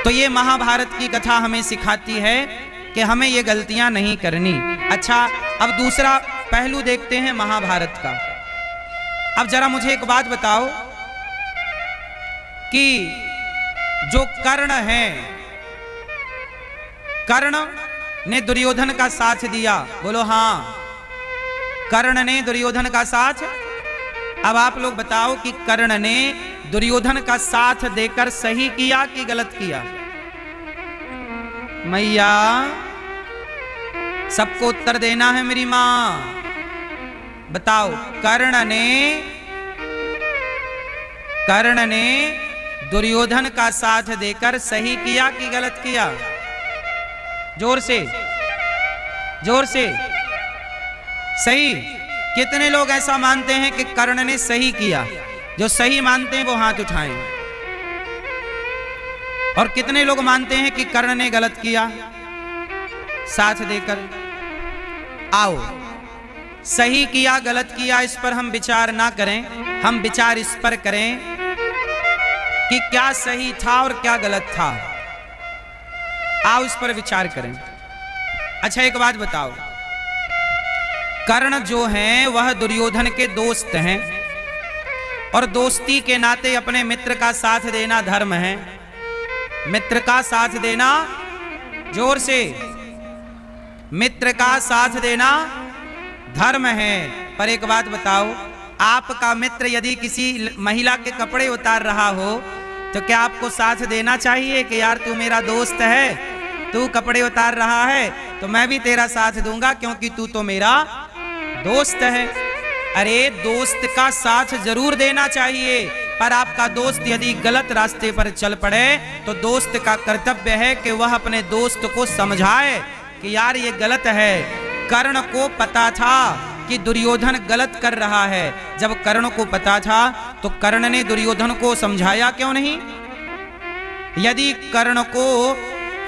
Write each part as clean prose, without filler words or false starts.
तो ये महाभारत की कथा हमें सिखाती है कि हमें ये गलतियां नहीं करनी। अच्छा, अब दूसरा पहलू देखते हैं महाभारत का। अब जरा मुझे एक बात बताओ कि जो कर्ण है, कर्ण ने दुर्योधन का साथ दिया, बोलो हाँ, कर्ण ने दुर्योधन का साथ। अब आप लोग बताओ कि कर्ण ने दुर्योधन का साथ देकर सही किया कि गलत किया? मैया सबको उत्तर देना है, मेरी मां बताओ, कर्ण ने दुर्योधन का साथ देकर सही किया कि गलत किया? जोर से, जोर से। सही। कितने लोग ऐसा मानते हैं कि कर्ण ने सही किया? जो सही मानते हैं वो हाथ उठाएं। और कितने लोग मानते हैं कि कर्ण ने गलत किया साथ देकर? आओ, सही किया गलत किया इस पर हम विचार ना करें, हम विचार इस पर करें कि क्या सही था और क्या गलत था। आओ इस पर विचार करें। अच्छा, एक बात बताओ, कर्ण जो हैं वह दुर्योधन के दोस्त हैं और दोस्ती के नाते अपने मित्र का साथ देना धर्म है। मित्र का साथ देना, जोर से, मित्र का साथ देना धर्म है। पर एक बात बताओ, आपका मित्र यदि किसी महिला के कपड़े उतार रहा हो तो क्या आपको साथ देना चाहिए कि यार तू मेरा दोस्त है, तू कपड़े उतार रहा है तो मैं भी तेरा साथ दूंगा क्योंकि तू तो मेरा दोस्त है? अरे दोस्त का साथ जरूर देना चाहिए, पर आपका दोस्त यदि गलत रास्ते पर चल पड़े तो दोस्त का कर्तव्य है कि वह अपने दोस्त को समझाए कि यार ये गलत है। कर्ण को पता था कि दुर्योधन गलत कर रहा है। जब कर्ण को पता था तो कर्ण ने दुर्योधन को समझाया क्यों नहीं?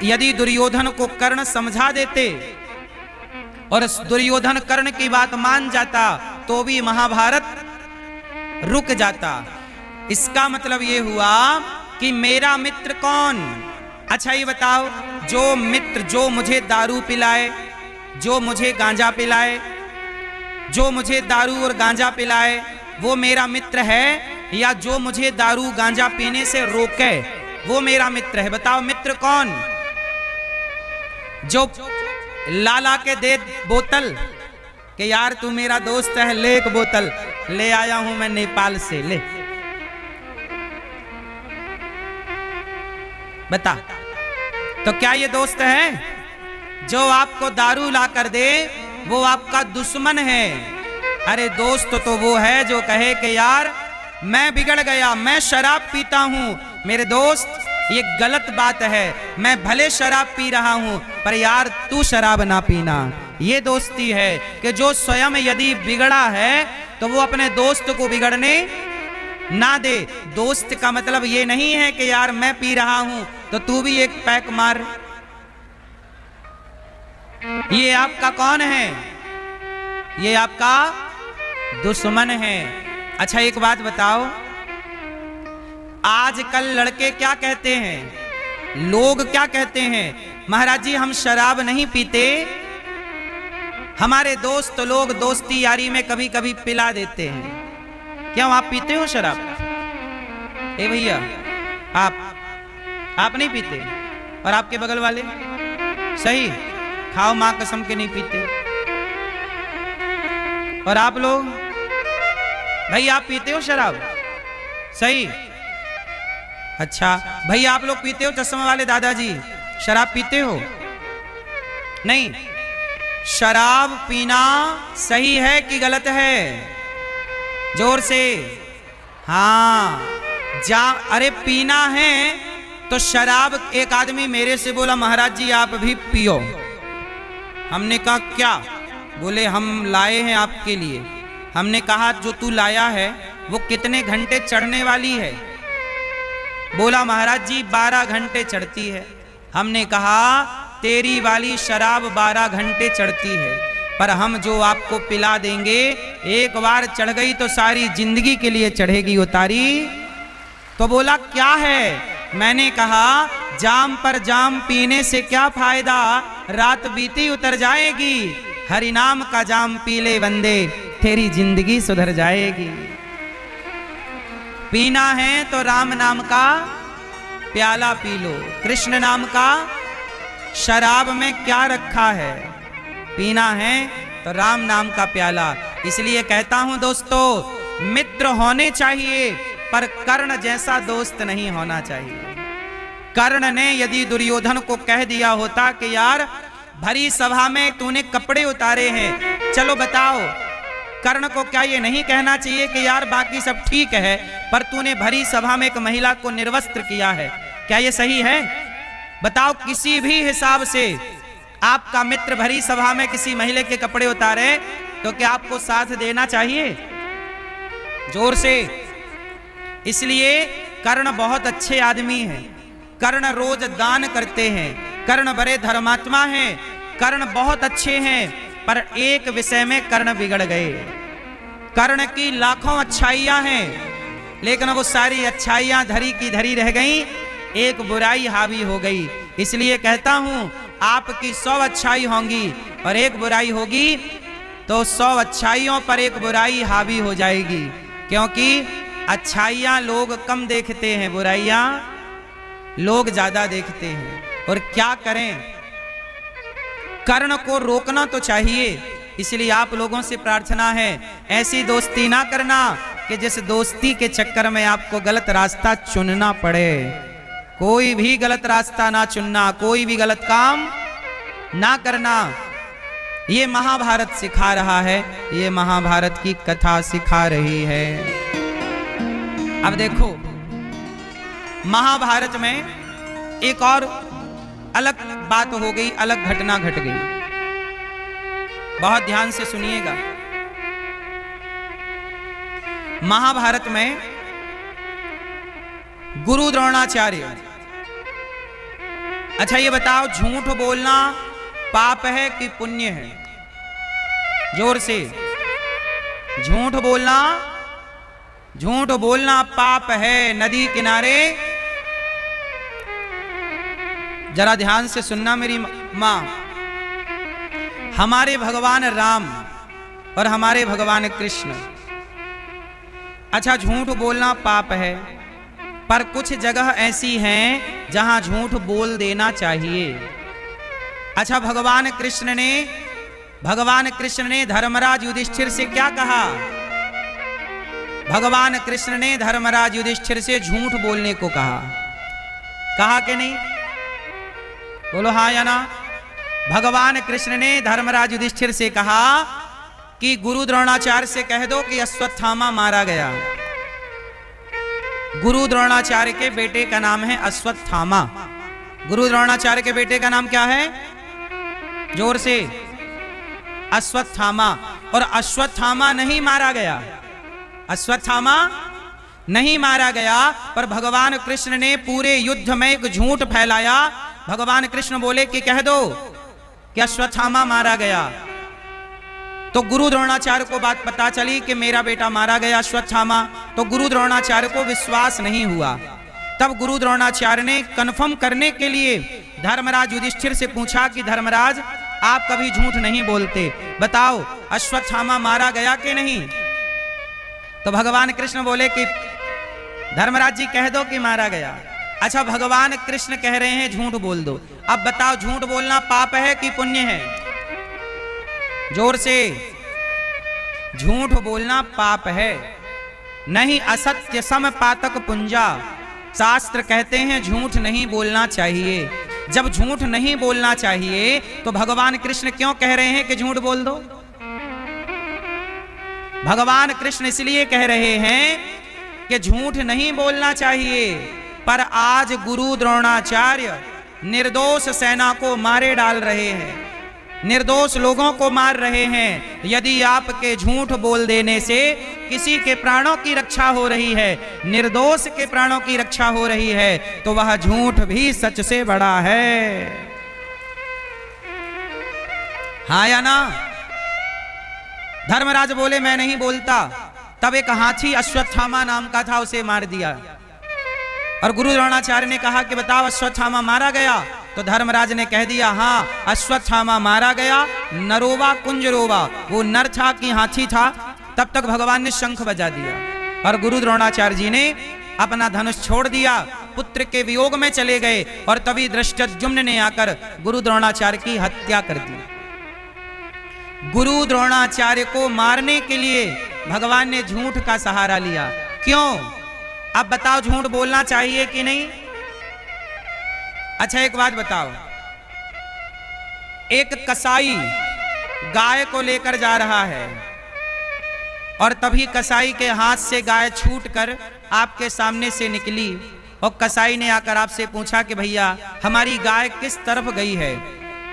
यदि दुर्योधन को कर्ण समझा देते और दुर्योधन कर्ण की बात मान जाता तो भी महाभारत रुक जाता। इसका मतलब ये हुआ कि मेरा मित्र कौन? अच्छा ये बताओ, जो मित्र जो मुझे दारू पिलाए, जो मुझे गांजा पिलाए, जो मुझे दारू और गांजा पिलाए वो मेरा मित्र है, या जो मुझे दारू गांजा पीने से रोके वो मेरा मित्र है? बताओ मित्र कौन? जो लाला के दे बोतल कि यार तू मेरा दोस्त है, ले एक बोतल, ले आया हूं मैं नेपाल से, ले, बता। तो क्या ये दोस्त है? जो आपको दारू ला कर दे वो आपका दुश्मन है। अरे दोस्त तो वो है जो कहे कि यार मैं बिगड़ गया, मैं शराब पीता हूं, मेरे दोस्त ये गलत बात है, मैं भले शराब पी रहा हूं पर यार तू शराब ना पीना। ये दोस्ती है कि जो स्वयं यदि बिगड़ा है तो वो अपने दोस्त को बिगड़ने ना दे। दोस्त का मतलब ये नहीं है कि यार मैं पी रहा हूं तो तू भी एक पैक मार। ये आपका कौन है? ये आपका दुश्मन है। अच्छा एक बात बताओ, आजकल लड़के क्या कहते हैं, लोग क्या कहते हैं? महाराज जी हम शराब नहीं पीते, हमारे दोस्त लोग दोस्ती यारी में कभी कभी पिला देते हैं। क्यों आप पीते हो शराब? ए भैया आप नहीं पीते? और आपके बगल वाले? सही, खाओ मां कसम के नहीं पीते। और आप लोग भाई आप पीते हो शराब? सही। अच्छा भैया आप लोग पीते हो? चश्मे वाले दादाजी शराब पीते हो? नहीं। शराब पीना सही है कि गलत है? जोर से। हाँ अरे पीना है तो शराब। एक आदमी मेरे से बोला महाराज जी आप भी पियो। हमने कहा क्या? बोले हम लाए हैं आपके लिए। हमने कहा जो तू लाया है वो कितने घंटे चढ़ने वाली है? बोला महाराज जी 12 घंटे चढ़ती है। हमने कहा तेरी वाली शराब 12 घंटे चढ़ती है, पर हम जो आपको पिला देंगे एक बार चढ़ गई तो सारी जिंदगी के लिए चढ़ेगी उतारी। तो बोला क्या है? मैंने कहा जाम पर जाम पीने से क्या फायदा, रात बीती उतर जाएगी, हरि नाम का जाम पी ले बंदे, तेरी जिंदगी सुधर जाएगी। पीना है तो राम नाम का प्याला पी लो, कृष्ण नाम का शराब में क्या रखा है, पीना है तो राम नाम का प्याला। इसलिए कहता हूं दोस्तों, मित्र होने चाहिए पर कर्ण जैसा दोस्त नहीं होना चाहिए। कर्ण ने यदि दुर्योधन को कह दिया होता कि यार भरी सभा में तूने कपड़े उतारे हैं, चलो बताओ, कर्ण को क्या ये नहीं कहना चाहिए कि यार बाकी सब ठीक है पर तूने भरी सभा में एक महिला को निर्वस्त्र किया है, क्या ये सही है? बताओ, किसी भी हिसाब से आपका मित्र भरी सभा में किसी महिला के कपड़े उतारे तो क्या आपको साथ देना चाहिए? जोर से। इसलिए कर्ण बहुत अच्छे आदमी हैं, कर्ण रोज दान करते हैं, कर्ण बड़े धर्मात्मा हैं, कर्ण बहुत अच्छे हैं, पर एक विषय में कर्ण बिगड़ गए। कर्ण की लाखों अच्छाइयां हैं, लेकिन वो सारी अच्छाइयां धरी की धरी रह गई, एक बुराई हावी हो गई। इसलिए कहता हूं, आपकी 100 अच्छाई होंगी और एक बुराई होगी तो 100 अच्छाइयों पर एक बुराई हावी हो जाएगी, क्योंकि अच्छाइयां लोग कम देखते हैं, बुराइयां लोग ज्यादा देखते हैं। और क्या करें, कर्ण को रोकना तो चाहिए। इसलिए आप लोगों से प्रार्थना है, ऐसी दोस्ती ना करना कि जिस दोस्ती के चक्कर में आपको गलत रास्ता चुनना पड़े। कोई भी गलत रास्ता ना चुनना, कोई भी गलत काम ना करना। ये महाभारत सिखा रहा है, ये महाभारत की कथा सिखा रही है। अब देखो, महाभारत में एक और अलग बात हो गई, अलग घटना घट गई। बहुत ध्यान से सुनिएगा। महाभारत में गुरु द्रोणाचार्य, अच्छा ये बताओ, झूठ बोलना पाप है कि पुण्य है? जोर से। झूठ बोलना पाप है। नदी किनारे, जरा ध्यान से सुनना मेरी मां, हमारे भगवान राम और हमारे भगवान कृष्ण, अच्छा झूठ बोलना पाप है, पर कुछ जगह ऐसी हैं जहां झूठ बोल देना चाहिए। अच्छा, भगवान कृष्ण ने धर्मराज युधिष्ठिर से क्या कहा? भगवान कृष्ण ने धर्मराज युधिष्ठिर से झूठ बोलने को कहा कि नहीं? बोलो हाँ या ना। भगवान कृष्ण ने धर्मराज युधिष्ठिर से कहा कि गुरु द्रोणाचार्य से कह दो कि अश्वत्थामा मारा गया। गुरु द्रोणाचार्य के बेटे का नाम है अश्वत्थामा। गुरु द्रोणाचार्य के बेटे का नाम क्या है? जोर से। अश्वत्थामा। और अश्वत्थामा नहीं मारा गया, अश्वत्थामा नहीं मारा गया, पर भगवान कृष्ण ने पूरे युद्ध में एक झूठ फैलाया। भगवान कृष्ण बोले कि कह दो कि अश्वत्थामा मारा गया। तो गुरु द्रोणाचार्य को बात पता चली कि मेरा बेटा मारा गया अश्वत्थामा, तो गुरु द्रोणाचार्य को विश्वास नहीं हुआ। तब गुरु द्रोणाचार्य ने कन्फर्म करने के लिए धर्मराज युधिष्ठिर से पूछा कि धर्मराज, आप कभी झूठ नहीं बोलते, बताओ अश्वत्थामा मारा गया कि नहीं? तो भगवान कृष्ण बोले कि धर्मराज जी कह दो कि मारा गया। अच्छा, भगवान कृष्ण कह रहे हैं झूठ बोल दो। अब बताओ, झूठ बोलना पाप है कि पुण्य है? जोर से। झूठ बोलना पाप है। नहीं असत्य सम पातक पुंजा। शास्त्र कहते हैं झूठ नहीं बोलना चाहिए। जब झूठ नहीं बोलना चाहिए तो भगवान कृष्ण क्यों कह रहे हैं कि झूठ बोल दो? भगवान कृष्ण इसलिए कह रहे हैं कि झूठ नहीं बोलना चाहिए, पर आज गुरु द्रोणाचार्य निर्दोष सेना को मारे डाल रहे हैं, निर्दोष लोगों को मार रहे हैं। यदि आपके झूठ बोल देने से किसी के प्राणों की रक्षा हो रही है, निर्दोष के प्राणों की रक्षा हो रही है, तो वह झूठ भी सच से बड़ा है। हाँ या ना? धर्मराज बोले मैं नहीं बोलता। तब एक हाथी अश्वत्थामा नाम का था, उसे मार दिया। और गुरु द्रोणाचार्य ने कहा कि बताओ अश्वत्थामा मारा गया? तो धर्मराज ने कह दिया हाँ अश्वत्थामा मारा गया, नरोवा कुंजरोवा, वो नर था कि हाथी था। तब तक भगवान ने शंख बजा दिया और गुरु द्रोणाचार्य जी ने अपना धनुष छोड़ दिया, पुत्र के वियोग में चले गए। और तभी धृष्टद्युम्न ने आकर गुरु द्रोणाचार्य की हत्या कर दी। गुरु द्रोणाचार्य को मारने के लिए भगवान ने झूठ का सहारा लिया। क्यों? अब बताओ, झूठ बोलना चाहिए कि नहीं? अच्छा एक बात बताओ, एक कसाई गाय को लेकर जा रहा है और तभी कसाई के हाथ से गाय छूटकर आपके सामने से निकली और कसाई ने आकर आपसे पूछा कि भैया हमारी गाय किस तरफ गई है?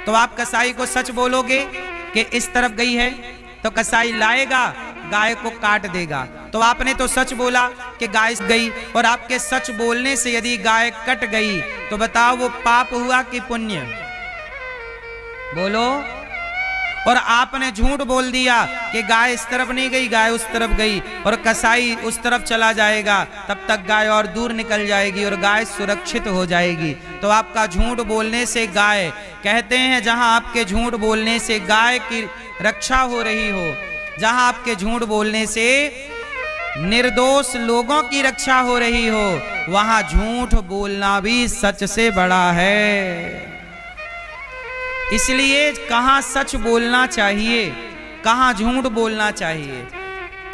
तो आप कसाई को सच बोलोगे कि इस तरफ गई है? तो कसाई लाएगा, गाय को काट देगा। तो आपने तो सच बोला कि गाय गई, और आपके सच बोलने से यदि गाय कट गई तो बताओ वो पाप हुआ कि पुण्य? बोलो। और आपने झूठ बोल दिया कि गाय इस तरफ नहीं गई, गाय उस तरफ गई, और कसाई उस तरफ चला जाएगा, तब तक गाय और दूर निकल जाएगी और गाय सुरक्षित हो जाएगी। तो आपका झूठ बोलने से गाय, कहते हैं जहां आपके झूठ बोलने से गाय की रक्षा हो रही हो, जहां आपके झूठ बोलने से निर्दोष लोगों की रक्षा हो रही हो, वहां झूठ बोलना भी सच से बड़ा है। इसलिए कहां सच बोलना चाहिए, कहां झूठ बोलना चाहिए।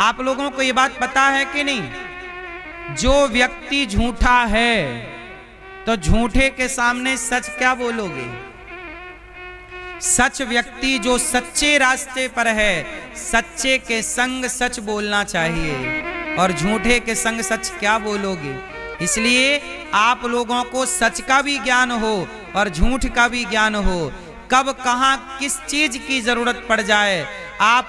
आप लोगों को यह बात पता है कि नहीं? जो व्यक्ति झूठा है तो झूठे के सामने सच क्या बोलोगे? सच व्यक्ति जो सच्चे रास्ते पर है, सच्चे के संग सच बोलना चाहिए, और झूठे के संग सच क्या बोलोगे? इसलिए आप लोगों को सच का भी ज्ञान हो और झूठ का भी ज्ञान हो, कब कहां किस चीज की जरूरत पड़ जाए। आप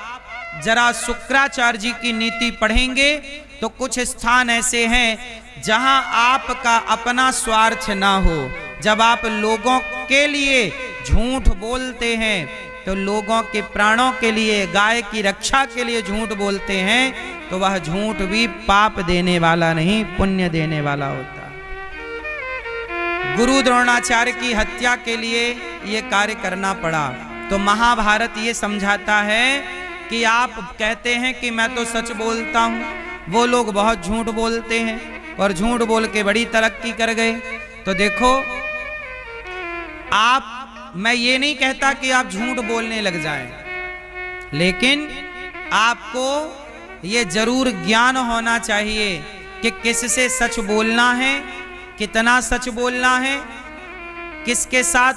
जरा शुक्राचार्य जी की नीति पढ़ेंगे तो कुछ स्थान ऐसे हैं जहां आपका अपना स्वार्थ ना हो। जब आप लोगों के लिए झूठ बोलते हैं तो लोगों के प्राणों के लिए, गाय की रक्षा के लिए झूठ बोलते हैं, तो वह झूठ भी पाप देने वाला नहीं, पुण्य देने वाला होता। गुरु द्रोणाचार्य की हत्या के लिए यह कार्य करना पड़ा। तो महाभारत ये समझाता है कि आप कहते हैं कि मैं तो सच बोलता हूं, वो लोग बहुत झूठ बोलते हैं और झूठ बोल के बड़ी तरक्की कर गए। तो देखो आप, मैं ये नहीं कहता कि आप झूठ बोलने लग जाएं, लेकिन आपको ये जरूर ज्ञान होना चाहिए कि किससे सच बोलना है, कितना सच बोलना है, किसके साथ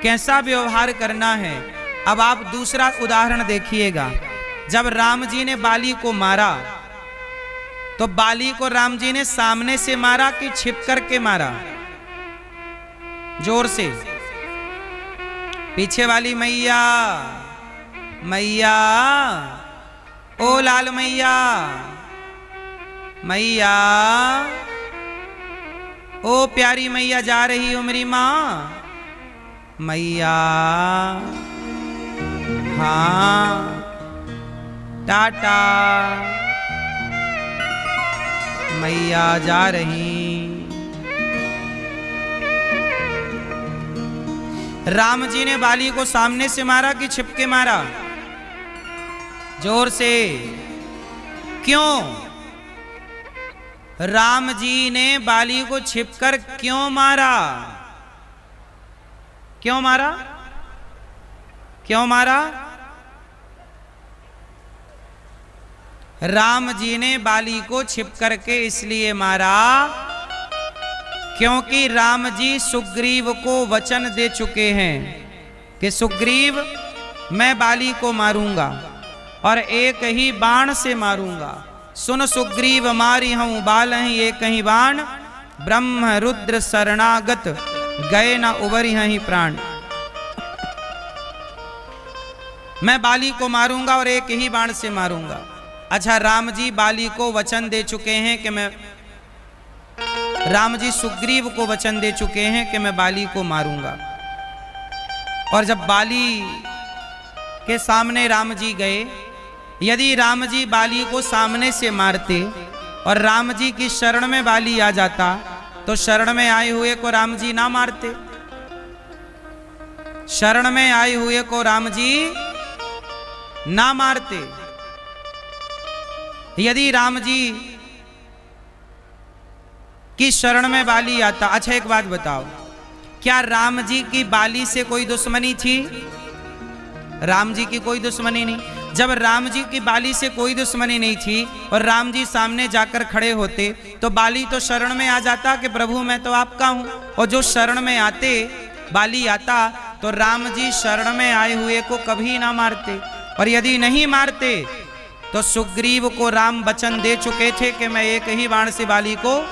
कैसा व्यवहार करना है। अब आप दूसरा उदाहरण देखिएगा। जब राम जी ने बाली को मारा तो बाली को राम जी ने सामने से मारा कि छिप करके मारा? जोर से। पीछे वाली मैया, मैया, ओ लाल मैया, मैया, ओ प्यारी मैया जा रही हो मेरी मां, मैया, हाँ, टाटा, मैया जा रही। राम जी ने बाली को सामने से मारा कि छिपके मारा? जोर से। क्यों? राम जी ने बाली को छिपकर क्यों मारा? क्यों मारा? क्यों मारा? राम जी ने बाली को छिप करके इसलिए मारा क्योंकि राम जी सुग्रीव को वचन दे चुके हैं कि सुग्रीव मैं बाली को मारूंगा और एक ही बाण से मारूंगा। सुन सुग्रीव मारी हूं बाल ही एक ही बाण, ब्रह्म रुद्र शरणागत गए न उबरी ही प्राण। मैं बाली को मारूंगा और एक ही बाण से मारूंगा। अच्छा, राम जी बाली को वचन दे चुके हैं कि मैं, राम जी सुग्रीव को वचन दे चुके हैं कि मैं बाली को मारूंगा। और जब बाली के सामने राम जी गए, यदि राम जी बाली को सामने से मारते और राम जी की शरण में बाली आ जाता तो शरण में आए हुए को राम जी ना मारते। शरण में आए हुए को राम जी ना मारते। यदि राम जी की शरण में बाली आता। अच्छा एक बात बताओ, क्या राम जी की बाली से कोई दुश्मनी थी? राम जी की कोई दुश्मनी नहीं। जब राम जी की बाली से कोई दुश्मनी नहीं थी और राम जी सामने जाकर खड़े होते तो बाली तो शरण में आ जाता कि प्रभु मैं तो आपका हूं। और जो शरण में आते, बाली आता, तो राम जी शरण में आए हुए को कभी ना मारते। और यदि नहीं मारते तो सुग्रीव को राम वचन दे चुके थे कि मैं एक ही बाण से बाली को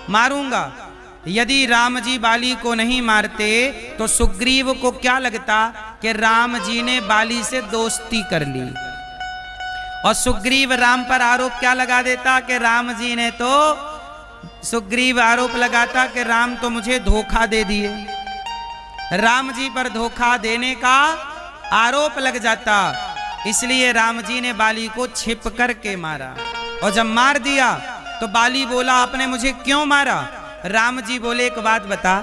मारूंगा। यदि राम जी बाली को नहीं मारते तो सुग्रीव को क्या लगता कि राम जी ने बाली से दोस्ती कर ली। और सुग्रीव राम पर आरोप क्या लगा देता कि राम जी ने तो, सुग्रीव आरोप लगाता कि राम तो मुझे धोखा दे दिए। राम जी पर धोखा देने का आरोप लग जाता। इसलिए राम जी ने बाली को छिप करके मारा। और जब मार दिया तो बाली बोला आपने मुझे क्यों मारा? राम जी बोले एक बात बता,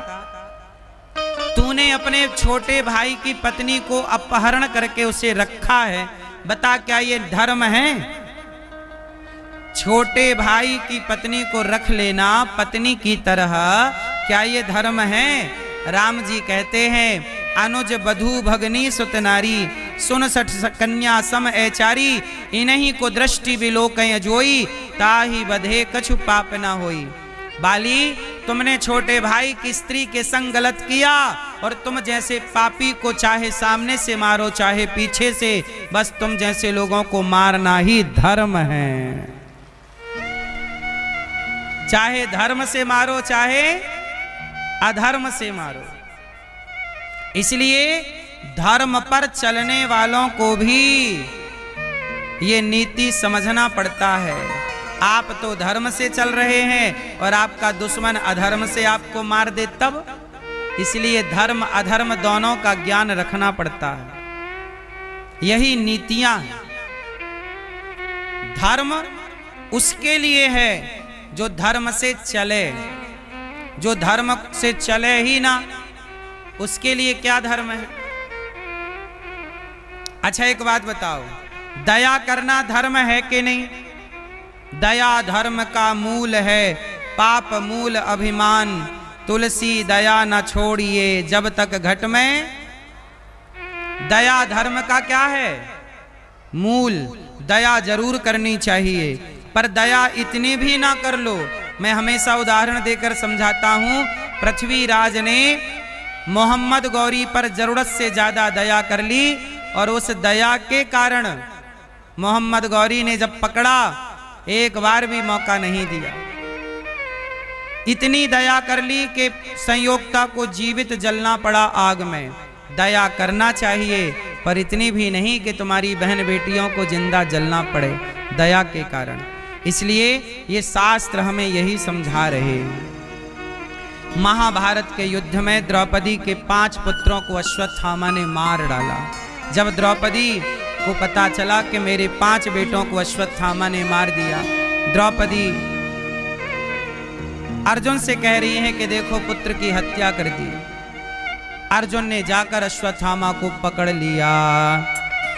तूने अपने छोटे भाई की पत्नी को अपहरण करके उसे रखा है, बता क्या ये धर्म है? छोटे भाई की पत्नी को रख लेना पत्नी की तरह, क्या ये धर्म है? राम जी कहते हैं अनुज बधू भगनी सुत नारी, सुन सठ कन्या सम ऐचारी, इन्हीं को दृष्टि बिलोक जोई, ताही बधे कछु पाप ना होई। बाली तुमने छोटे भाई की स्त्री के संग गलत किया और तुम जैसे पापी को चाहे सामने से मारो चाहे पीछे से, बस तुम जैसे लोगों को मारना ही धर्म है। चाहे धर्म से मारो चाहे अधर्म से मारो। इसलिए धर्म पर चलने वालों को भी ये नीति समझना पड़ता है। आप तो धर्म से चल रहे हैं और आपका दुश्मन अधर्म से आपको मार दे तब। इसलिए धर्म अधर्म दोनों का ज्ञान रखना पड़ता है। यही नीतियां हैं। धर्म उसके लिए है जो धर्म से चले, जो धर्म से चले ही ना उसके लिए क्या धर्म है? अच्छा एक बात बताओ, दया करना धर्म है कि नहीं? दया धर्म का मूल है, पाप मूल अभिमान, तुलसी दया न छोड़िए जब तक घट में। दया धर्म का क्या है? मूल। दया जरूर करनी चाहिए, पर दया इतनी भी ना कर लो। मैं हमेशा उदाहरण देकर समझाता हूं। पृथ्वीराज ने मोहम्मद गौरी पर जरूरत से ज्यादा दया कर ली और उस दया के कारण मोहम्मद गौरी ने जब पकड़ा एक बार भी मौका नहीं दिया। इतनी दया कर ली कि संयोक्ता को जीवित जलना पड़ा आग में। दया करना चाहिए पर इतनी भी नहीं कि तुम्हारी बहन बेटियों को जिंदा जलना पड़े दया के कारण। इसलिए ये शास्त्र हमें यही समझा रहे हैं। महाभारत के युद्ध में द्रौपदी के 5 पुत्रों को अश्वत्थामा ने मार डाला। जब द्रौपदी को पता चला कि मेरे 5 बेटों को अश्वत्थामा ने मार दिया, द्रौपदी अर्जुन से कह रही है कि देखो पुत्र की हत्या कर दी। अर्जुन ने जाकर अश्वत्थामा को पकड़ लिया।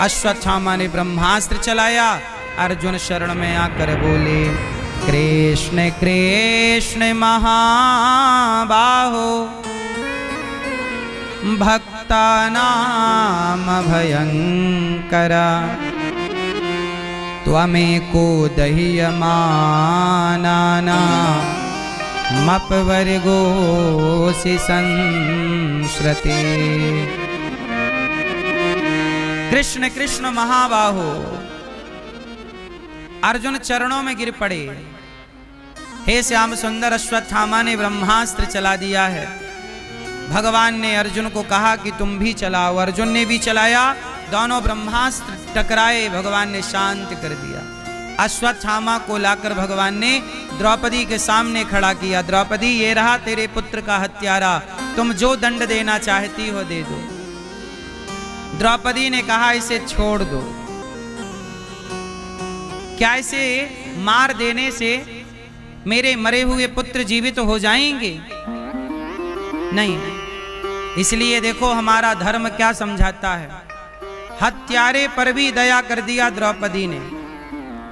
अश्वत्थामा ने ब्रह्मास्त्र चलाया। अर्जुन शरण में आकर बोले कृष्ण कृष्ण महाबाहो भक्तानाम भयंकरा, त्वमेको दह्यमानाना मपवर्गोऽसि संश्रते। कृष्ण कृष्ण महाबाहो। अर्जुन चरणों में गिर पड़े। हे श्याम सुंदर, अश्वत्थामा ने ब्रह्मास्त्र चला दिया है। भगवान ने अर्जुन को कहा कि तुम भी चलाओ। अर्जुन ने भी चलाया। दोनों ब्रह्मास्त्र टकराए, भगवान ने शांत कर दिया। अश्वत्थामा को लाकर भगवान ने द्रौपदी के सामने खड़ा किया। द्रौपदी ये रहा तेरे पुत्र का हत्यारा, तुम जो दंड देना चाहती हो दे दो। द्रौपदी ने कहा इसे छोड़ दो। क्या इसे मार देने से मेरे मरे हुए पुत्र जीवित हो जाएंगे? नहीं। इसलिए देखो हमारा धर्म क्या समझाता है। हत्यारे पर भी दया कर दिया द्रौपदी ने।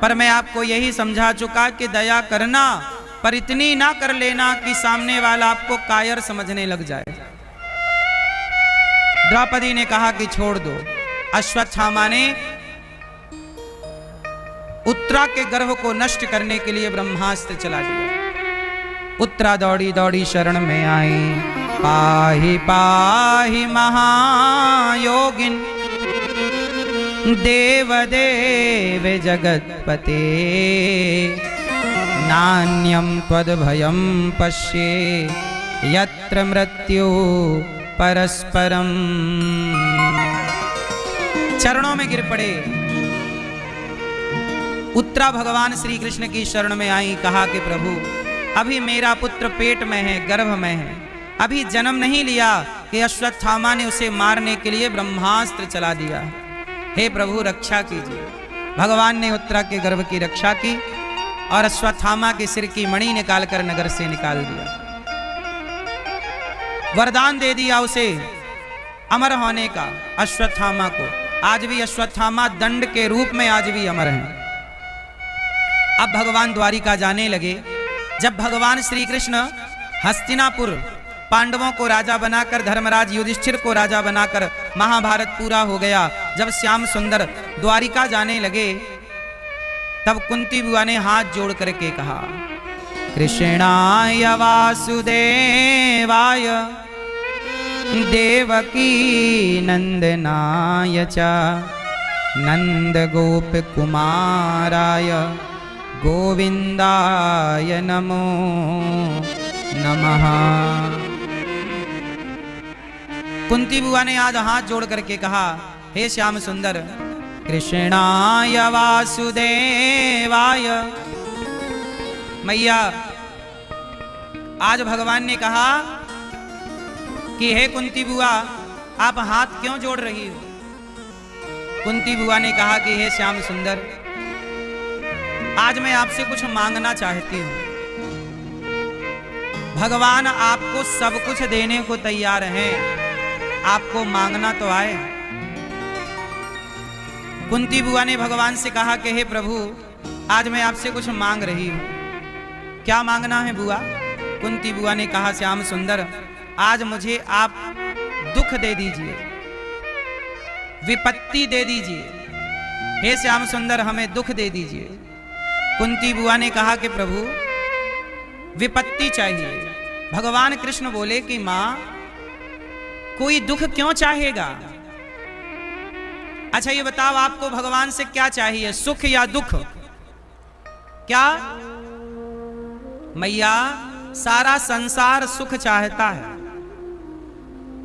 पर मैं आपको यही समझा चुका कि दया करना, पर इतनी ना कर लेना कि सामने वाला आपको कायर समझने लग जाए। द्रौपदी ने कहा कि छोड़ दो। अश्वत्थामा ने उत्तरा के गर्भ को नष्ट करने के लिए ब्रह्मास्त्र चला दिया। उत्तरा दौड़ी दौड़ी शरण में आई। पाहि पाहि महायोगिन देव देव जगत्पते नान्यं त्वद्भयं पश्ये यत्र मृत्यु परस्परम। चरणों में गिर पड़े। उत्तरा भगवान श्री कृष्ण की शरण में आई। कहा कि प्रभु अभी मेरा पुत्र पेट में है, गर्भ में है, अभी जन्म नहीं लिया कि अश्वत्थामा ने उसे मारने के लिए ब्रह्मास्त्र चला दिया। हे प्रभु रक्षा कीजिए। भगवान ने उत्तरा के गर्भ की रक्षा की और अश्वत्थामा के सिर की मणि निकालकर नगर से निकाल दिया। वरदान दे दिया उसे अमर होने का, अश्वत्थामा को। आज भी अश्वत्थामा दंड के रूप में आज भी अमर हैं। अब भगवान द्वारिका जाने लगे। जब भगवान श्री कृष्ण हस्तिनापुर पांडवों को राजा बनाकर, धर्मराज युधिष्ठिर को राजा बनाकर महाभारत पूरा हो गया, जब श्याम सुंदर द्वारिका जाने लगे, तब कुंती बुआ ने हाथ जोड़ करके कहा कृष्णाय वासुदेवाय देवकी नंदनाय च नंद गोप कुमाराय गोविंदाय नमो नमः। कुंती बुआ ने आज हाथ जोड़ करके कहा हे श्याम सुंदर, कृष्णाय वासुदेवाय। मैया आज भगवान ने कहा कि हे कुंती बुआ आप हाथ क्यों जोड़ रही हो? कुंती बुआ ने कहा कि हे श्याम सुंदर, आज मैं आपसे कुछ मांगना चाहती हूं। भगवान आपको सब कुछ देने को तैयार हैं, आपको मांगना तो आए। कुंती बुआ ने भगवान से कहा कि हे प्रभु आज मैं आपसे कुछ मांग रही हूं। क्या मांगना है बुआ? कुंती बुआ ने कहा श्याम सुंदर आज मुझे आप दुख दे दीजिए, विपत्ति दे दीजिए। हे श्याम सुंदर हमें दुख दे दीजिए। कुंती बुआ ने कहा कि प्रभु विपत्ति चाहिए। भगवान कृष्ण बोले कि मां कोई दुख क्यों चाहेगा? अच्छा ये बताओ आपको भगवान से क्या चाहिए, सुख या दुख? क्या मैया सारा संसार सुख चाहता है,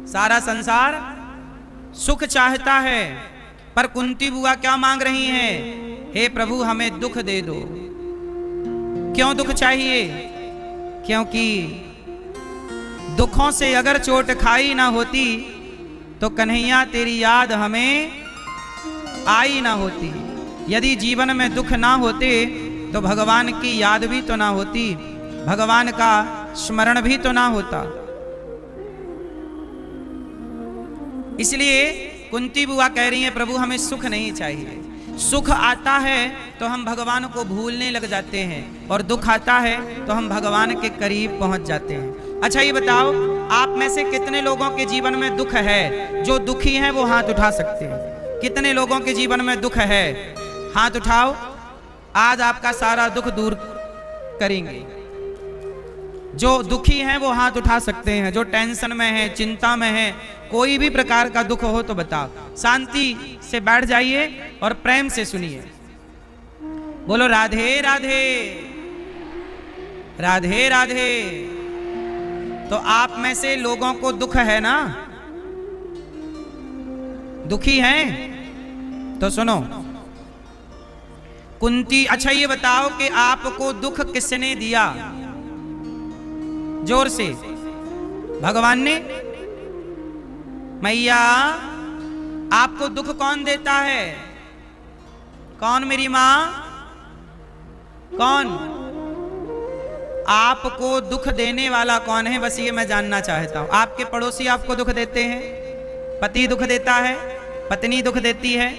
सारा संसार सुख चाहता है। पर कुंती बुआ क्या मांग रही हैं? हे प्रभु हमें दुख दे दो। क्यों दुख चाहिए? क्योंकि दुखों से अगर चोट खाई ना होती तो कन्हैया तेरी याद हमें आई ना होती। यदि जीवन में दुख ना होते तो भगवान की याद भी तो ना होती, भगवान का स्मरण भी तो ना होता। इसलिए कुंती बुआ कह रही है प्रभु हमें सुख नहीं चाहिए। सुख आता है तो हम भगवान को भूलने लग जाते हैं और दुख आता है तो हम भगवान के करीब पहुंच जाते हैं। अच्छा ये बताओ आप में से कितने लोगों के जीवन में दुख है? जो दुखी हैं वो हाथ उठा सकते हैं। कितने लोगों के जीवन में दुख है? हाथ उठाओ। आज आपका सारा दुख दूर करेंगे। जो दुखी हैं वो हाथ उठा सकते हैं। जो टेंशन में है, चिंता में है, कोई भी प्रकार का दुख हो तो बताओ। शांति से बैठ जाइए और प्रेम से सुनिए। बोलो राधे राधे, राधे राधे। तो आप में से लोगों को दुख है ना? दुखी हैं? तो सुनो कुंती, अच्छा ये बताओ कि आपको दुख किसने दिया? जोर से। भगवान ने? मैया आपको दुख कौन देता है? कौन मेरी मां? कौन? आपको दुख देने वाला कौन है, बस ये मैं जानना चाहता हूं। आपके पड़ोसी आपको दुख देते हैं, पति दुख देता है, पत्नी दुख देती है,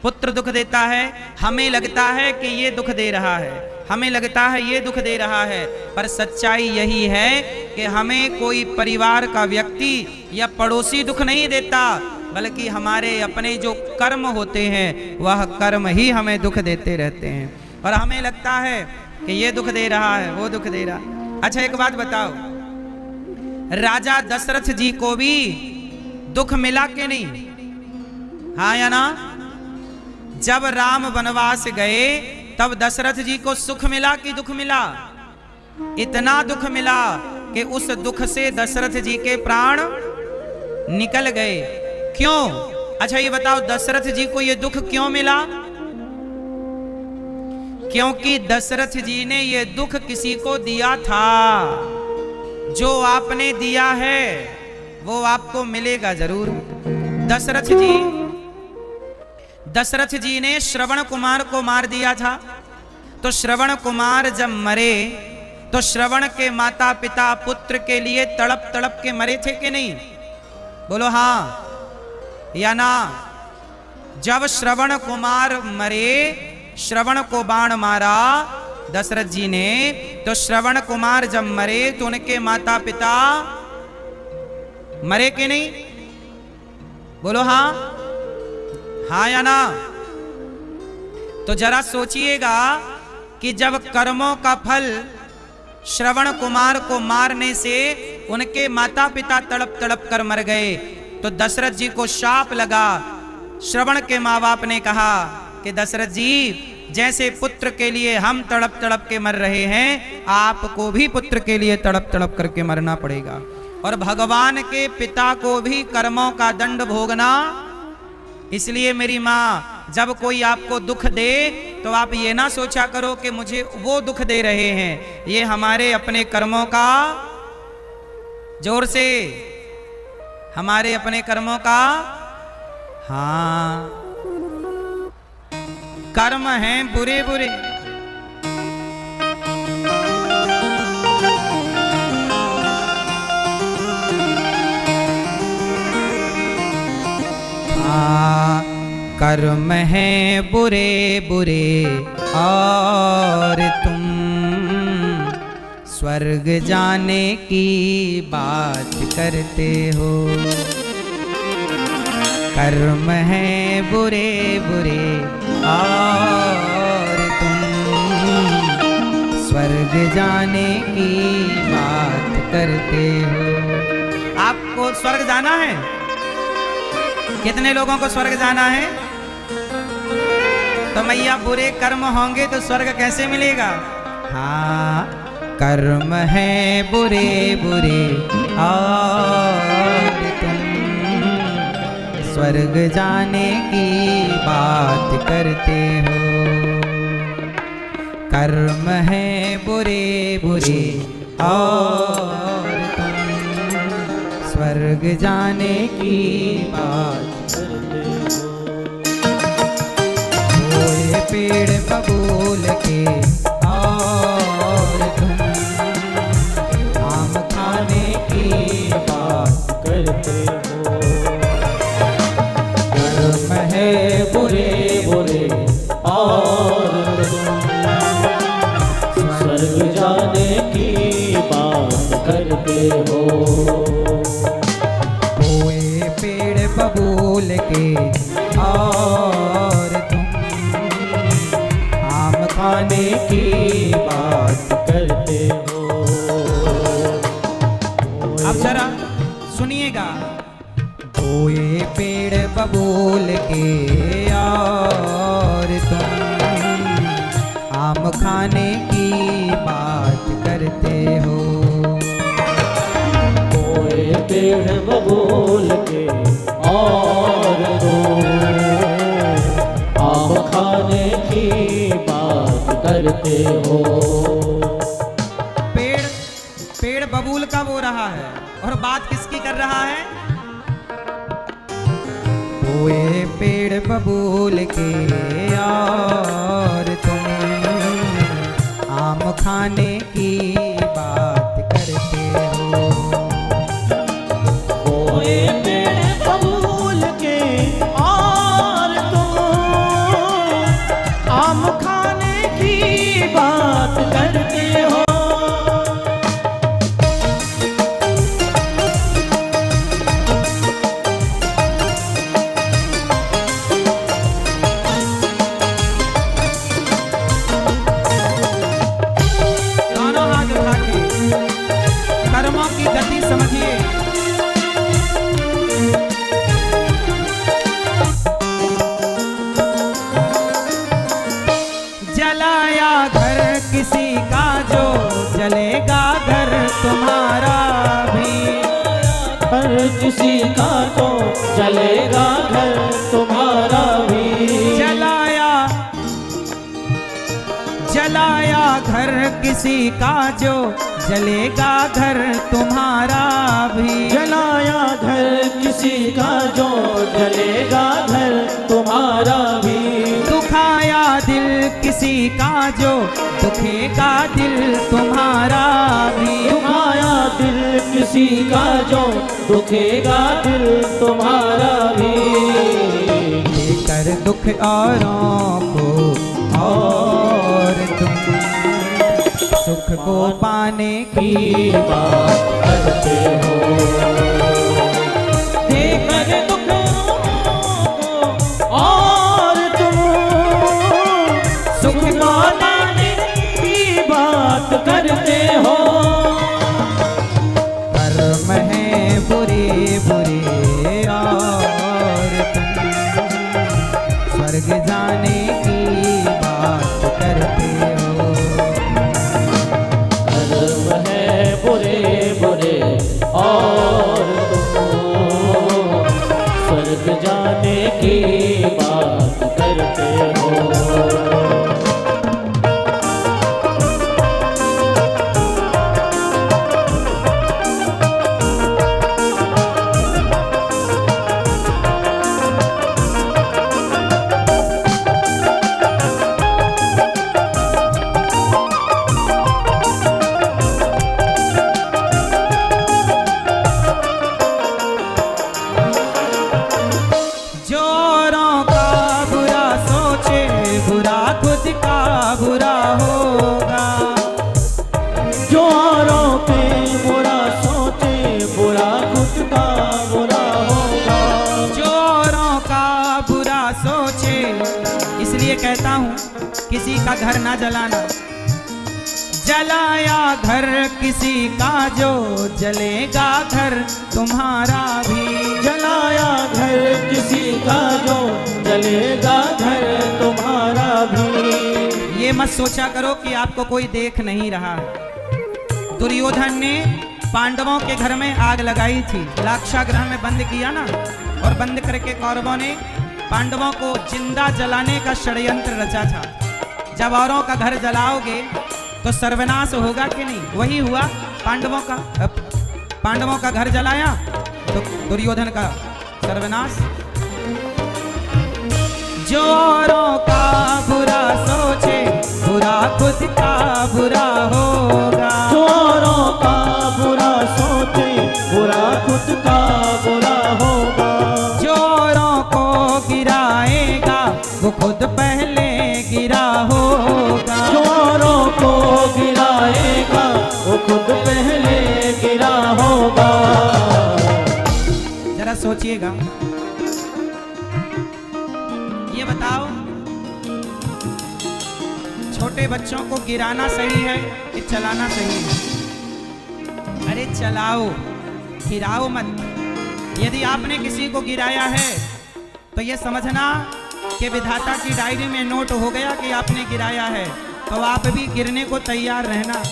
पुत्र दुख देता है। हमें लगता है कि ये दुख दे रहा है, हमें लगता है ये दुख दे रहा है, पर सच्चाई यही है कि हमें कोई परिवार का व्यक्ति या पड़ोसी दुख नहीं देता, बल्कि हमारे अपने जो कर्म होते हैं वह कर्म ही हमें दुख देते रहते हैं। और हमें लगता है कि ये दुख दे रहा है, वो दुख दे रहा। अच्छा एक बात बताओ, राजा दशरथ जी को भी दुख मिला कि नहीं? हाँ या ना? जब राम वनवास गए तब दशरथ जी को सुख मिला कि दुख मिला? इतना दुख मिला कि उस दुख से दशरथ जी के प्राण निकल गए। क्यों? अच्छा ये बताओ, दशरथ जी को ये दुख क्यों मिला? क्योंकि दशरथ जी ने ये दुख किसी को दिया था। जो आपने दिया है वो आपको मिलेगा जरूर। दशरथ जी ने श्रवण कुमार को मार दिया था। तो श्रवण कुमार जब मरे तो श्रवण के माता पिता पुत्र के लिए तड़प तड़प के मरे थे कि नहीं? बोलो हाँ या ना? जब श्रवण कुमार मरे, श्रवण को बाण मारा दशरथ जी ने, तो श्रवण कुमार जब मरे तो उनके माता पिता मरे कि नहीं? बोलो हाँ, हाँ या ना? तो जरा सोचिएगा कि जब कर्मों का फल श्रवण कुमार को मारने से उनके माता पिता तड़प तड़प कर मर गए, तो दशरथ जी को शाप लगा। श्रवण के माँ बाप ने कहा कि दशरथ जी, जैसे पुत्र के लिए हम तड़प तड़प के मर रहे हैं, आपको भी पुत्र के लिए तड़प तड़प करके मरना पड़ेगा। और भगवान के पिता को भी कर्मों का दंड भोगना। इसलिए मेरी माँ, जब कोई आपको दुख दे तो आप ये ना सोचा करो कि मुझे वो दुख दे रहे हैं, ये हमारे अपने कर्मों का, जोर से, हमारे अपने कर्मों का, हाँ, कर्म हैं बुरे बुरे। कर्म हैं बुरे बुरे और तुम स्वर्ग जाने की बात करते हो। कर्म हैं बुरे बुरे और तुम स्वर्ग जाने की बात करते हो। आपको स्वर्ग जाना है? कितने लोगों को स्वर्ग जाना है? तो मैया बुरे कर्म होंगे तो स्वर्ग कैसे मिलेगा? हाँ, कर्म है बुरे बुरे और तुम स्वर्ग जाने की बात करते हो। कर्म है बुरे बुरे और तुम स्वर्ग जाने की बात करते हो। कोई पेड़ बबूल के और तुम आम खाने की बात करते हो। कर्म है बुरे बुरे और तुम स्वर्ग जाने की बात करते हो। कोई पेड़ बबूल के और तुम आम खाने की बात करते हो। अब जरा सुनिएगा, कोई पेड़ बबूल के और तुम आम खाने की बात करते हो। कोई पेड़ बबूल के और तुम आम खाने की बात करते हो। पेड़ बबूल का बो रहा है और बात किसकी कर रहा है? कोई पेड़ बबूल के और तुम आम खाने की ये पेड़ बबूल के और तुम आम खाने की बात करते हो। दोनों हाथ उठा के कर्मों की गति समझिए। जलाया घर किसी का जो जलेगा घर तुम्हारा भी। हर किसी का तो जलेगा घर तुम्हारा भी। जलाया घर किसी का जो जलेगा घर तुम्हारा भी। जलाया घर किसी का जो जलेगा घर तुम्हारा भी। दुखाया दिल किसी का जो दुखेगा दिल तुम्हारा भी। दुखाया दिल किसी का जो दुखेगा दिल तुम्हारा भी। लेकर दुख औरों को और तुम सुख को पाने की बात करते हो। देकर दुख को और तुम सुख पाने की बात करते हो। कर्म है बुरे बुरे और तुम स्वर्ग जाने की बात करते हो। कर्म है बुरे बुरे और तुम स्वर्ग जाने की बात करते हो। जोरों का बुरा सोचे बुरा खुद का बुरा होगा। जो औरों पे बुरा सोचे बुरा खुद का बुरा होगा। जोरों का बुरा सोचे, इसलिए कहता हूँ किसी का घर ना जलाना। जलाया घर किसी का जो जलेगा घर तुम्हारा भी। जलाया घर किसी का जो जलेगा घर तुम्हारा भी। ये मत सोचा करो कि आपको कोई देख नहीं रहा है। दुर्योधन ने पांडवों के घर में आग लगाई थी, लाक्षागृह में बंद किया ना, और बंद करके कौरवों ने पांडवों को जिंदा जलाने का षड्यंत्र रचा था। जब औरों का घर जलाओगे तो सर्वनाश होगा कि नहीं? वही हुआ पांडवों का घर जलाया तो दुर्योधन का सर्वनाश। जो औरों का बुरा सोचे बुरा खुद का बुरा होगा। जो औरों का बुरा सोचे बुरा खुद का बुरा होगा। जो औरों को गिराएगा वो खुद पहले गिरा होगा। जो औरों को गिराएगा वो खुद पहले गिरा होगा। जरा सोचिएगा, ये बताओ छोटे बच्चों को गिराना सही है कि चलाना सही है? अरे चलाओ, गिराओ मत। यदि आपने किसी को गिराया है तो ये समझना कि विधाता की डायरी में नोट हो गया कि आपने गिराया है, तो आप भी गिरने को तैयार रहना।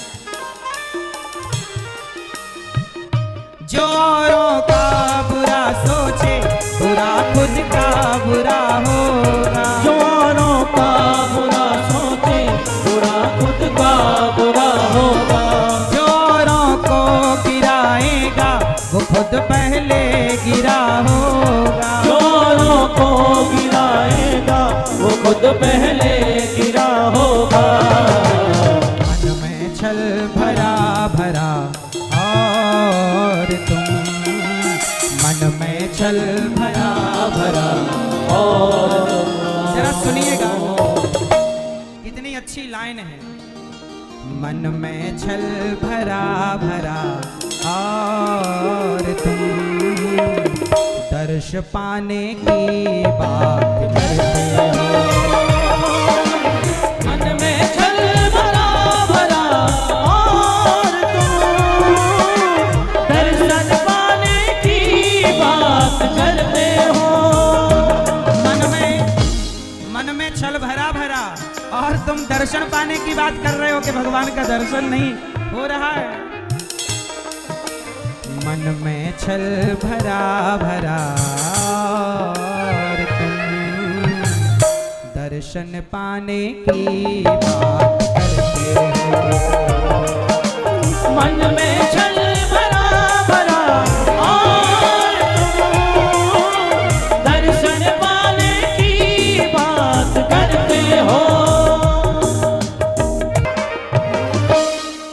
जो औरों का बुरा सोचे बुरा खुद का बुरा होगा। जो औरों का बुरा सोचे बुरा खुद का बुरा होगा। जो औरों को गिराएगा वो खुद पहले गिरा होगा। जो औरों को गिराएगा वो खुद पहले गिरा होगा। मन में छल भरा भरा और तुम मन छल भरा भरा और जरा सुनिएगा, कितनी अच्छी लाइन है। मन में छल भरा भरा और तुम दर्श पाने की बात करते हो। मन में छल भरा भरा और तुम दर्शन पाने की बात करते हो। मन में छल भरा भरा और तुम दर्शन पाने की बात कर रहे हो कि भगवान का दर्शन नहीं हो रहा है। मन में छल भरा भरा और तुम दर्शन पाने की बात करते हो। मन में छल भरा भरा और तुम दर्शन पाने की बात करते हो।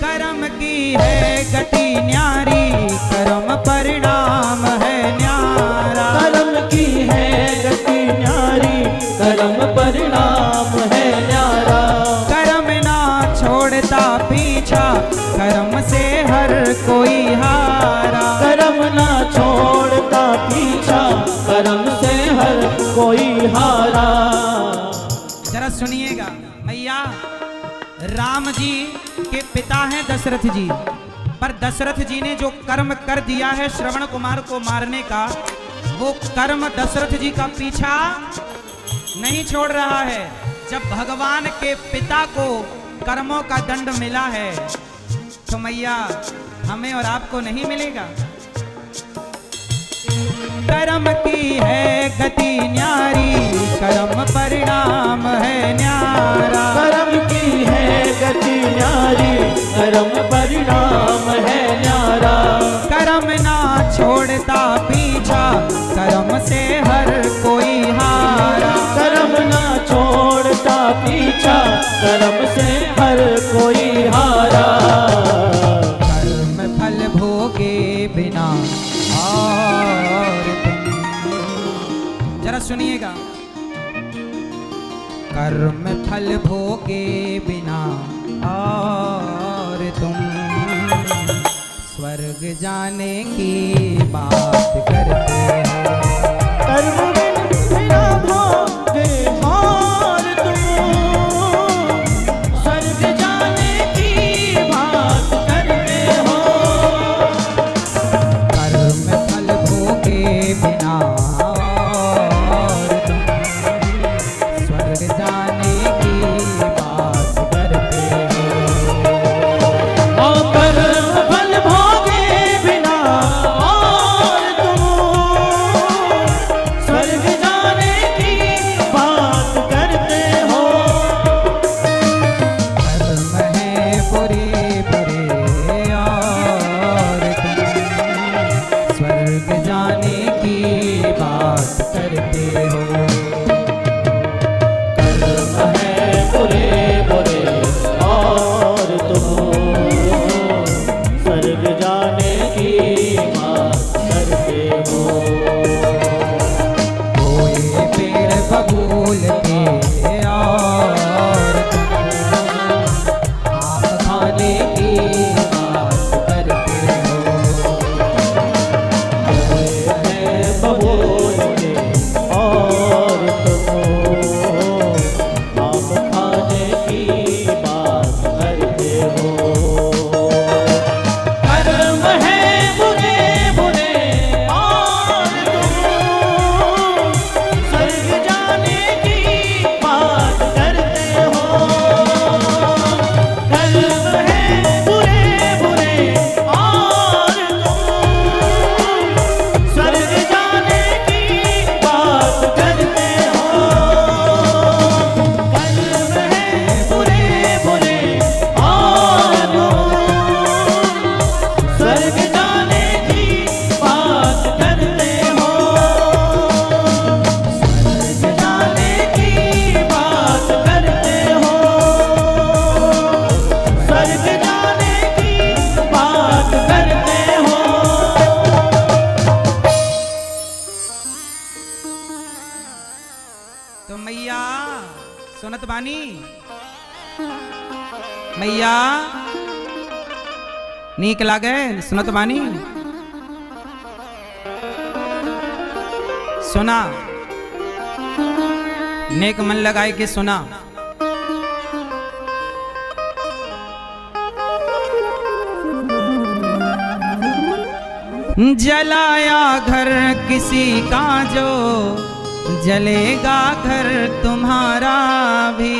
कर्म की है गति न्यारी, कर्म परिणाम है न्यारा। कर्म की है गति न्यारी, कर्म परिणाम है न्यारा। कर्म ना छोड़ता पीछा, कर्म से हर कोई हारा। कर्म ना छोड़ता पीछा, कर्म से हर कोई हारा। जरा सुनिएगा भैया, राम जी के पिता हैं दशरथ जी, पर दशरथ जी ने जो कर्म कर दिया है श्रवण कुमार को मारने का, वो कर्म दशरथ जी का पीछा नहीं छोड़ रहा है। जब भगवान के पिता को कर्मों का दंड मिला है तो मैया हमें और आपको नहीं मिलेगा। कर्म की है गति न्यारी, कर्म परिणाम है न्यारा। कर्म की है गति न्यारी, कर्म परिणाम है न्यारा। कर्म ना छोड़ता पीछा, कर्म से हर कोई हारा। कर्म ना छोड़ता पीछा, कर्म से हर कोई हारा। कर्म फल भोगे बिना और तुम, जरा सुनिएगा, कर्म फल भोगे बिना और तुम स्वर्ग जाने की बात करते हो। कर्म बिना भोगे और तुम स्वर्ग जाने की बात करते हो। कर्म फल भोगे बिना और तुम स्वर्ग जाने की बात करते हो। और कर्म फल भोगे बिना और तुम स्वर्ग जाने की बात करते हो। कर्म है बुरे बुरे और तुम स्वर्ग जाने की बात करते हो। कर्म है बुरे बुरे और तुम स्वर्ग जाने की बात करते हो। कोई पेड़ बबूल के और तुम आप खाने की बात करते हो। है बबूल के और सुनत बानी मैया नीक लागे सुनत बानी सुना नेक मन लगाए के सुना। जलाया घर किसी का जो जलेगा घर तुम्हारा भी,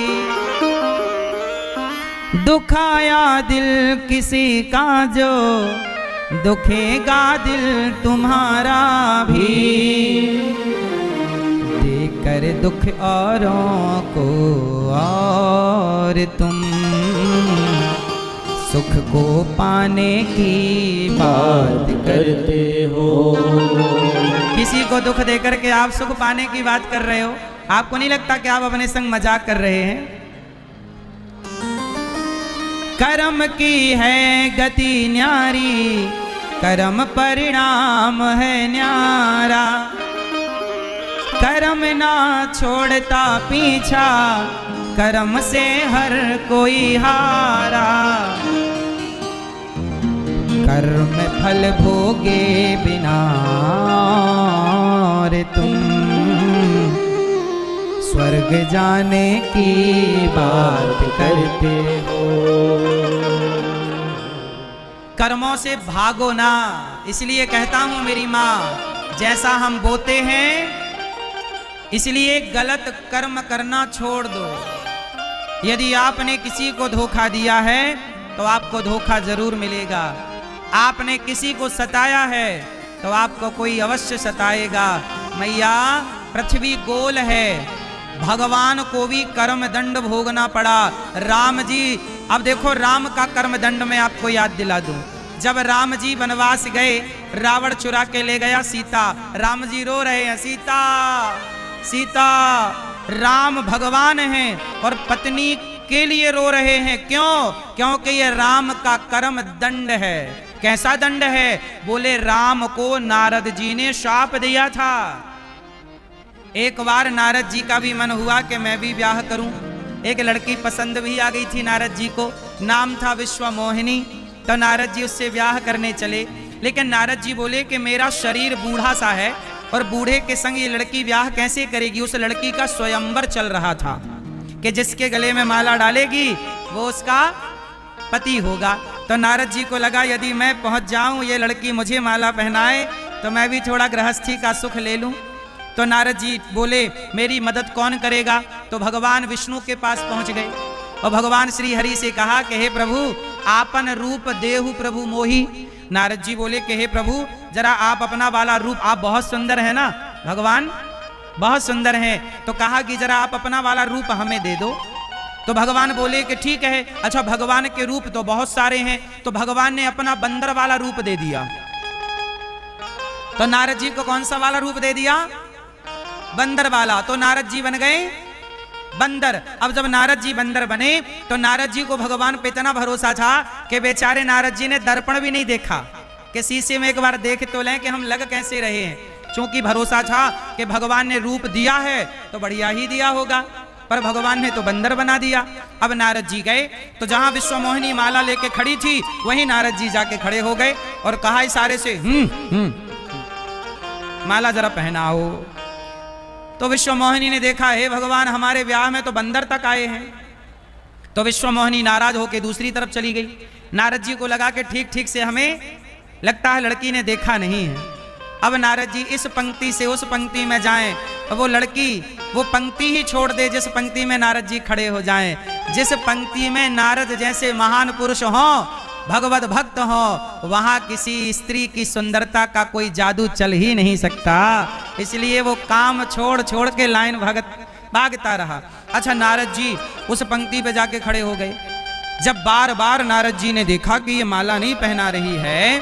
दुखाया दिल किसी का जो दुखेगा दिल तुम्हारा भी, देकर दुख औरों को और तुम सुख को पाने की बात करते हो। किसी को दुख देकर के आप सुख पाने की बात कर रहे हो, आपको नहीं लगता कि आप अपने संग मजाक कर रहे हैं? कर्म की है गति न्यारी, कर्म परिणाम है न्यारा, कर्म ना छोड़ता पीछा, कर्म से हर कोई हारा, कर्म फल भोगे बिना रे तुम स्वर्ग जाने की बात करते हो। कर्मों से भागो ना, इसलिए कहता हूं मेरी माँ, जैसा हम बोते हैं इसलिए गलत कर्म करना छोड़ दो। यदि आपने किसी को धोखा दिया है तो आपको धोखा जरूर मिलेगा। आपने किसी को सताया है तो आपको कोई अवश्य सताएगा। मैया पृथ्वी गोल है, भगवान को भी कर्म दंड भोगना पड़ा। राम जी, अब देखो राम का कर्म दंड में आपको याद दिला दूं। जब राम जी वनवास गए, रावण चुरा के ले गया सीता, राम जी रो रहे हैं सीता सीता। राम भगवान हैं और पत्नी के लिए रो रहे हैं, क्यों? क्योंकि ये राम का कर्म दंड है। कैसा दंड है? बोले राम को नारद जी ने शाप दिया था। एक बार नारद जी का भी मन हुआ कि मैं भी ब्याह करूं। एक लड़की पसंद भी आ गई थी नारद जी को, नाम था विश्वमोहिनी। तो नारद जी उससे ब्याह करने चले, लेकिन नारद जी बोले कि मेरा शरीर बूढ़ा सा है और बूढ़े के संग ये लड़की ब्याह कैसे करेगी। उस लड़की का स्वयंवर चल रहा था कि जिसके गले में माला डालेगी वो उसका पति होगा। तो नारद जी को लगा यदि मैं पहुंच जाऊं, ये लड़की मुझे माला पहनाए तो मैं भी थोड़ा गृहस्थी का सुख ले लूं। तो नारद जी बोले मेरी मदद कौन करेगा? तो भगवान विष्णु के पास पहुंच गए और भगवान श्री हरि से कहा कि हे प्रभु आपन रूप देहु प्रभु मोही। नारद जी बोले कि हे प्रभु जरा आप अपना वाला रूप, आप बहुत सुंदर है ना, भगवान बहुत सुंदर हैं। तो कहा कि जरा आप अपना वाला रूप हमें दे दो। तो भगवान बोले कि ठीक है। अच्छा भगवान के रूप तो बहुत सारे हैं, तो भगवान ने अपना बंदर वाला रूप दे दिया। तो नारद जी को कौन सा वाला रूप दे दिया? बंदर वाला। तो नारद जी बन गए बंदर। अब जब नारद जी बंदर बने तो नारद जी को भगवान पे इतना भरोसा था कि बेचारे नारद जी ने दर्पण भी नहीं देखा कि शीशे में एक बार देख तो लें कि हम लग कैसे रहे हैं। क्योंकि भरोसा था कि भगवान ने रूप दिया है तो बढ़िया ही दिया होगा, पर भगवान ने तो बंदर बना दिया। अब नारद जी गए तो जहां विश्वमोहिनी माला लेके खड़ी थी वहीं नारद जी जाके खड़े हो गए और कहा इशारे से माला जरा पहनाओ। तो विश्वमोहिनी ने देखा हे भगवान हमारे ब्याह में तो बंदर तक आए हैं। तो विश्वमोहिनी नाराज होकर दूसरी तरफ चली गई। नारद जी को लगा कि ठीक ठीक से हमें लगता है लड़की ने देखा नहीं है। अब नारद जी इस पंक्ति से उस पंक्ति में जाएं, वो लड़की वो पंक्ति ही छोड़ दे जिस पंक्ति में नारद जी खड़े हो जाएं। जिस पंक्ति में नारद जैसे महान पुरुष हो, भगवत भक्त हो, वहां किसी स्त्री की सुंदरता का कोई जादू चल ही नहीं सकता। इसलिए वो काम छोड़ छोड़ के लाइन भागता रहा। अच्छा नारद जी उस पंक्ति पे जाके खड़े हो गए। जब बार बार नारद जी ने देखा कि ये माला नहीं पहना रही है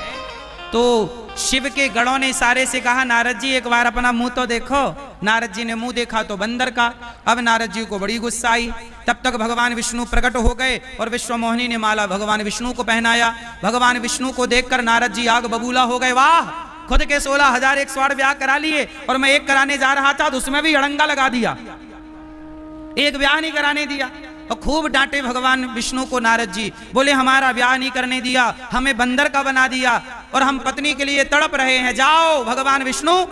तो शिव के गणों ने इशारे से कहा नारद जी एक बार अपना मुंह तो देखो। नारद जी ने मुंह देखा तो बंदर का। अब नारद जी को बड़ी गुस्सा आई। तब तक भगवान विष्णु प्रकट हो गए और विश्वमोहिनी ने माला भगवान विष्णु को पहनाया। भगवान विष्णु को देखकर नारद जी आग बबूला हो गए, वाह खुद के 16,000 ब्याह करा लिए और मैं एक कराने जा रहा था तो उसमें भी अड़ंगा लगा दिया। एक ब्याह नहीं कराने दिया। और खूब डांटे भगवान विष्णु को नारद जी, बोले हमारा ब्याह नहीं करने दिया, हमें बंदर का बना दिया और हम पत्नी के लिए तड़प रहे हैं। जाओ भगवान विष्णु,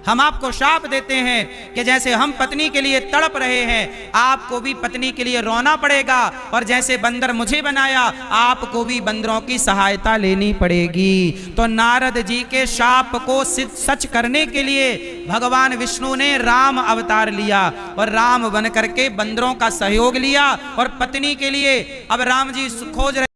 हम आपको शाप देते हैं कि जैसे हम पत्नी के लिए तड़प रहे हैं, आपको भी पत्नी के लिए रोना पड़ेगा, और जैसे बंदर मुझे बनाया, आपको भी बंदरों की सहायता लेनी पड़ेगी। तो नारद जी के शाप को सच करने के लिए भगवान विष्णु ने राम अवतार लिया और राम बन करके बंदरों का सहयोग लिया और पत्नी के लिए अब राम जी खोज रहे